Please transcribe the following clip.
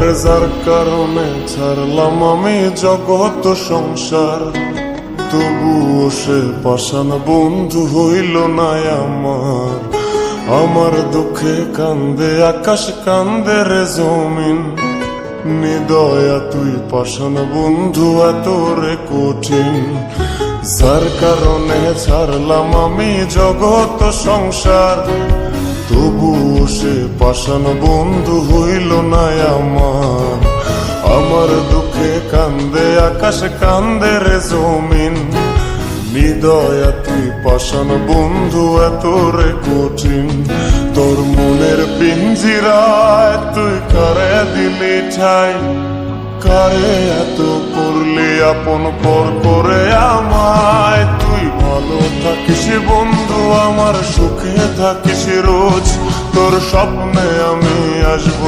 আরে যার কারণে ছাড়লাম আমি জগৎ সংসার, তবুও সে পাষাণ বন্ধু হইল না আমার। আমার দুঃখে কান্দে আকাশ, কান্দে রে জমিন, নিদয়া তুই পাষাণ বন্ধু এত রে কঠিন। যার কারণে ছাড়লাম আমি জগৎ সংসার, তবুও সে পাষাণ বন্ধু হইল না আমার। আমার দুঃখে কান্দে আকাশ, কান্দে রে জমিন, নিদয়া তুই পাষাণ বন্ধু এত রে কঠিন। তোর মনের পিঞ্জিরায় তুই কারে দিলি ঠাই, কারে এত করলি আপন পর করে আমায়। তুই ভালো থাকিস বন্ধু আমার, সুখে থাকিস রোজ, তোর স্বপ্নে আমি আসবো।